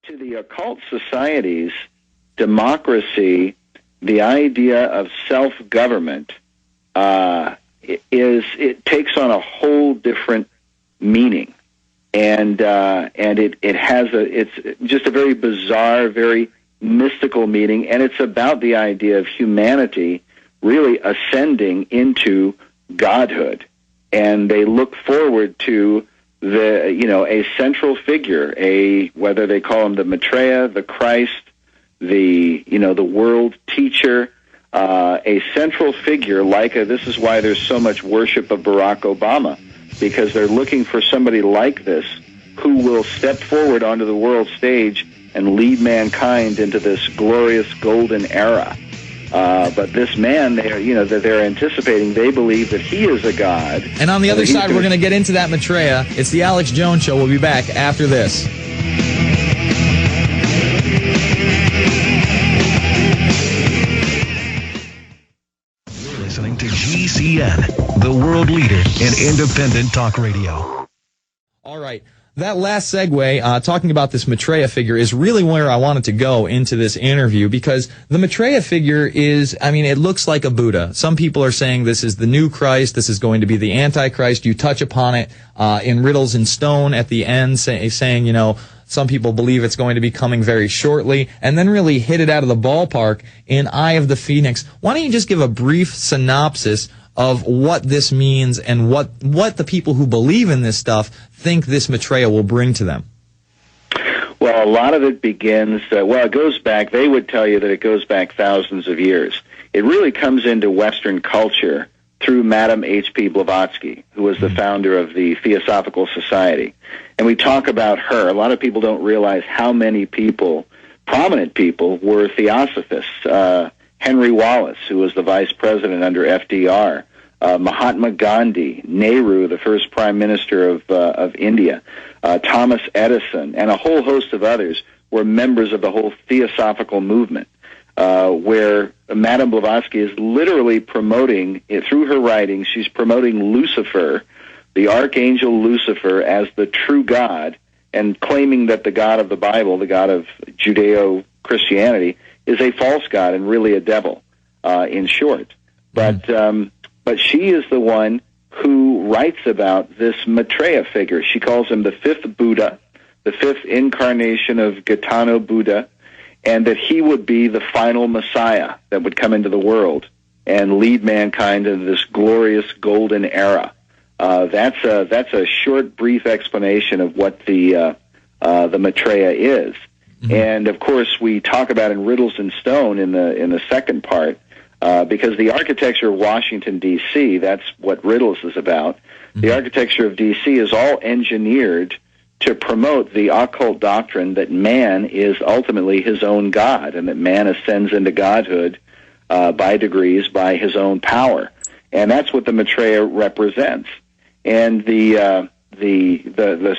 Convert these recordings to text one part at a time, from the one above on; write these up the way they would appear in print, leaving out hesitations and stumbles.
To the occult societies, democracy, the idea of self-government, it takes on a whole different meaning, and it's just a very bizarre, very mystical meaning, and it's about the idea of humanity really ascending into godhood, and they look forward to a central figure, whether they call him the Maitreya, the Christ, the world teacher, a central figure this is why there's so much worship of Barack Obama, because they're looking for somebody like this who will step forward onto the world stage and lead mankind into this glorious golden era. But this man, that they're anticipating, they believe that he is a god. And on the other side, we're going to get into that Maitreya. It's the Alex Jones Show. We'll be back after this. You're listening to GCN, the world leader in independent talk radio. All right. That last segue, talking about this Maitreya figure, is really where I wanted to go into this interview, because the Maitreya figure it looks like a Buddha. Some people are saying this is the new Christ, this is going to be the Antichrist. You touch upon it in Riddles in Stone at the end, saying, some people believe it's going to be coming very shortly, and then really hit it out of the ballpark in Eye of the Phoenix. Why don't you just give a brief synopsis of what this means and what the people who believe in this stuff think this Maitreya will bring to them? Well, a lot of it begins, it goes back, they would tell you that it goes back thousands of years. It really comes into Western culture through Madame H.P. Blavatsky, who was the founder of the Theosophical Society. And we talk about her. A lot of people don't realize how many people, prominent people, were theosophists. Henry Wallace, who was the vice president under FDR, Mahatma Gandhi, Nehru, the first prime minister of India, Thomas Edison, and a whole host of others were members of the whole theosophical movement, where Madame Blavatsky is literally promoting, through her writings, she's promoting Lucifer, the archangel Lucifer, as the true God, and claiming that the God of the Bible, the God of Judeo-Christianity, is a false god and really a devil, in short. But she is the one who writes about this Maitreya figure. She calls him the fifth Buddha, the fifth incarnation of Gaetano Buddha, and that he would be the final Messiah that would come into the world and lead mankind into this glorious golden era. That's a short, brief explanation of what the Maitreya is. Mm-hmm. And of course, we talk about in Riddles in Stone in the second part, because the architecture of Washington D.C., that's what Riddles is about. Mm-hmm. The architecture of D.C. is all engineered to promote the occult doctrine that man is ultimately his own god, and that man ascends into godhood by degrees by his own power, and that's what the Maitreya represents. And the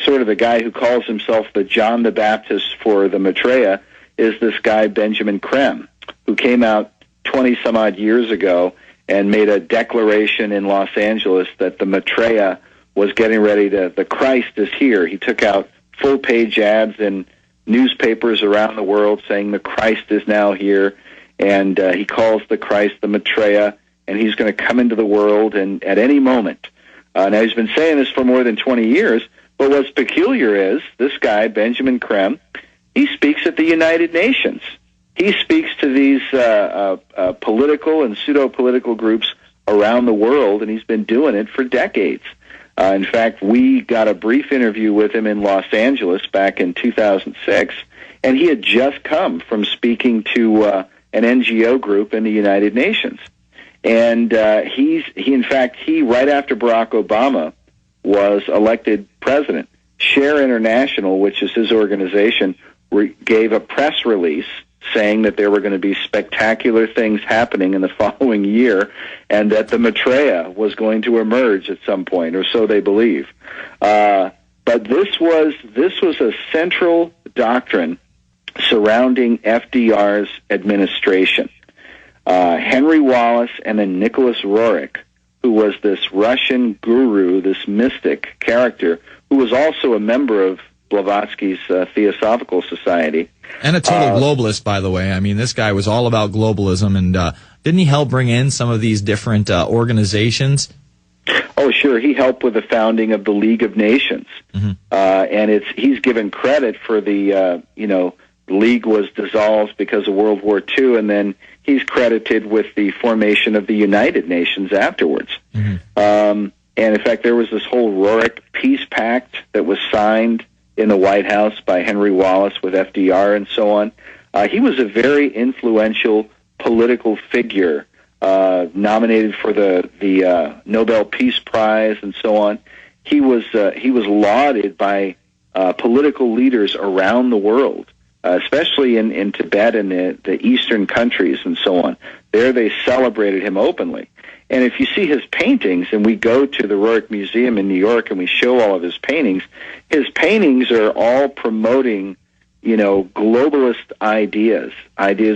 sort of the guy who calls himself the John the Baptist for the Maitreya is this guy Benjamin Creme, who came out 20-some-odd years ago and made a declaration in Los Angeles that the Maitreya was getting ready the Christ is here. He took out full-page ads in newspapers around the world saying the Christ is now here, and he calls the Christ the Maitreya, and he's going to come into the world and at any moment. Now, he's been saying this for more than 20 years, but what's peculiar is this guy, Benjamin Creme, he speaks at the United Nations. He speaks to these political and pseudo-political groups around the world, and he's been doing it for decades. In fact, we got a brief interview with him in Los Angeles back in 2006, and he had just come from speaking to an NGO group in the United Nations. And he right after Barack Obama was elected president, Share International, which is his organization, gave a press release saying that there were going to be spectacular things happening in the following year, and that the Maitreya was going to emerge at some point, or so they believe. But this was a central doctrine surrounding FDR's administration. Henry Wallace and then Nicholas Roerich, who was this Russian guru, this mystic character, who was also a member of Blavatsky's Theosophical Society. And a total globalist, by the way. I mean, this guy was all about globalism, and didn't he help bring in some of these different organizations? Oh, sure. He helped with the founding of the League of Nations. Mm-hmm. And he's given credit for the League was dissolved because of World War II, and then he's credited with the formation of the United Nations afterwards. Mm-hmm. And in fact, there was this whole Rurik Peace Pact that was signed in the White House by Henry Wallace with FDR and so on. He was a very influential political figure, nominated for the Nobel Peace Prize and so on. He was lauded by political leaders around the world, especially in Tibet and the eastern countries and so on. There they celebrated him openly. And if you see his paintings, and we go to the Rurik Museum in New York and we show all of his paintings are all promoting, globalist ideas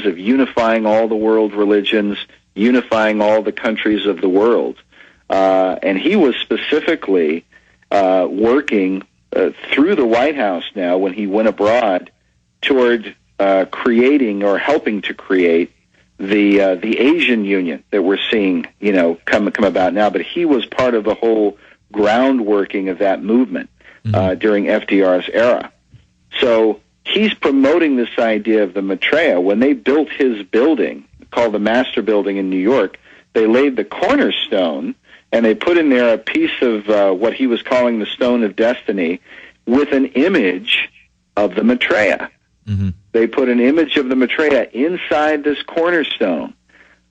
of unifying all the world religions, unifying all the countries of the world. And he was specifically working through the White House now when he went abroad toward creating or helping to create the Asian Union that we're seeing, come about now. But he was part of the whole groundworking of that movement during FDR's era. So he's promoting this idea of the Maitreya. When they built his building, called the Master Building in New York, they laid the cornerstone, and they put in there a piece of what he was calling the Stone of Destiny with an image of the Maitreya. Mm-hmm. They put an image of the Maitreya inside this cornerstone.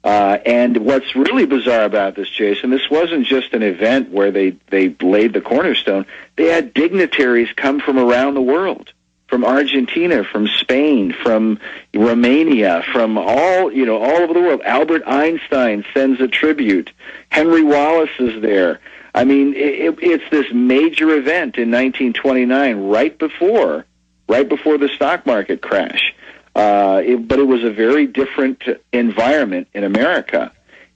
And what's really bizarre about this, Jason, this wasn't just an event where they laid the cornerstone. They had dignitaries come from around the world, from Argentina, from Spain, from Romania, from all over the world. Albert Einstein sends a tribute. Henry Wallace is there. I mean, it's this major event in 1929, right before the stock market crash. But it was a very different environment in America,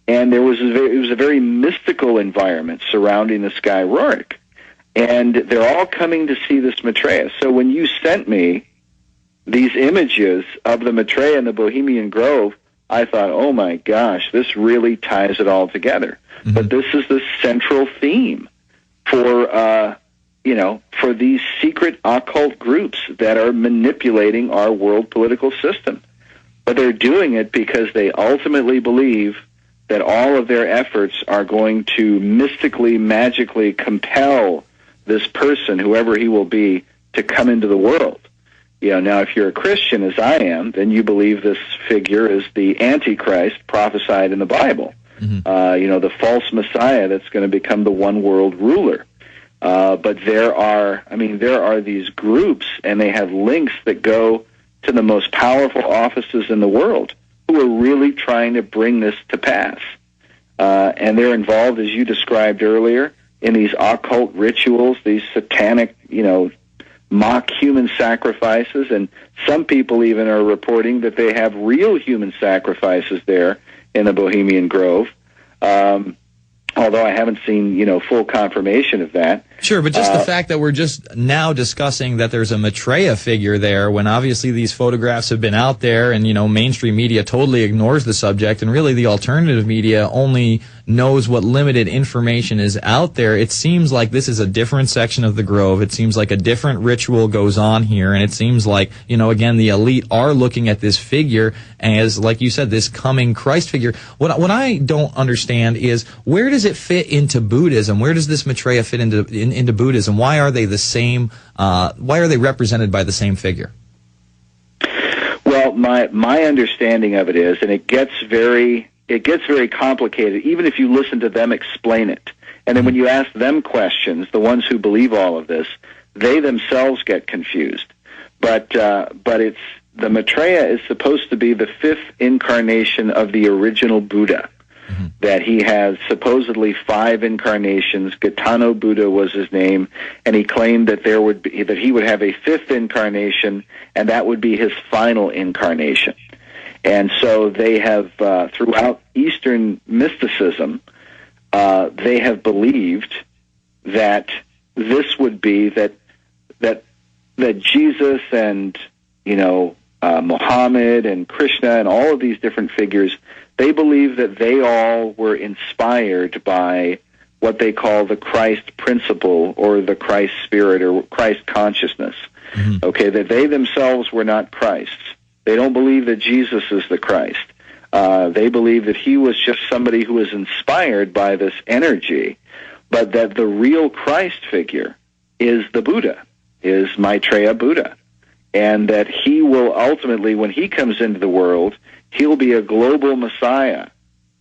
and it was a very mystical environment surrounding this guy Rurik. And they're all coming to see this Maitreya. So when you sent me these images of the Maitreya in the Bohemian Grove, I thought, oh my gosh, this really ties it all together. Mm-hmm. But this is the central theme for these secret occult groups that are manipulating our world political system. But they're doing it because they ultimately believe that all of their efforts are going to mystically, magically compel this person, whoever he will be, to come into the world. Now, if you're a Christian, as I am, then you believe this figure is the Antichrist prophesied in the Bible. Mm-hmm. The false Messiah that's going to become the one world ruler. But there are these groups, and they have links that go to the most powerful offices in the world who are really trying to bring this to pass. And they're involved, as you described earlier, in these occult rituals, these satanic, mock human sacrifices. And some people even are reporting that they have real human sacrifices there in the Bohemian Grove. Although I haven't seen, full confirmation of that. Sure, but just the fact that we're just now discussing that there's a Maitreya figure there, when obviously these photographs have been out there, and, mainstream media totally ignores the subject, and really the alternative media only knows what limited information is out there. It seems like this is a different section of the Grove. It seems like a different ritual goes on here, and it seems like, again, the elite are looking at this figure as, like you said, this coming Christ figure. What I don't understand is, where does it fit into Buddhism? Where does this Maitreya fit into Buddhism? Why are they the same? Why are they represented by the same figure? Well, my understanding of it is, and it gets very complicated, even if you listen to them explain it. And then when you ask them questions, the ones who believe all of this, they themselves get confused. But it's the Maitreya is supposed to be the fifth incarnation of the original Buddha. Mm-hmm. That he has supposedly 5 incarnations. Gaetano Buddha was his name, and he claimed that he would have a 5th incarnation, and that would be his final incarnation. And so they have, throughout Eastern mysticism, they have believed that this would be that that Jesus and, Muhammad and Krishna and all of these different figures, they believe that they all were inspired by what they call the Christ principle or the Christ spirit or Christ consciousness. Mm-hmm. Okay, that they themselves were not Christ. They don't believe that Jesus is the Christ. They believe that he was just somebody who was inspired by this energy, but that the real Christ figure is the Buddha, is Maitreya Buddha, and that he will ultimately, when he comes into the world, he'll be a global Messiah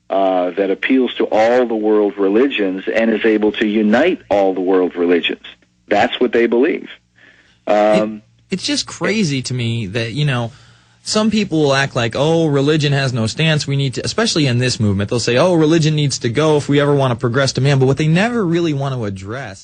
that appeals to all the world religions and is able to unite all the world religions. That's what they believe. It's just crazy to me that, some people will act like, oh, religion has no stance. We need to, especially in this movement, they'll say, oh, religion needs to go if we ever want to progress to man. But what they never really want to address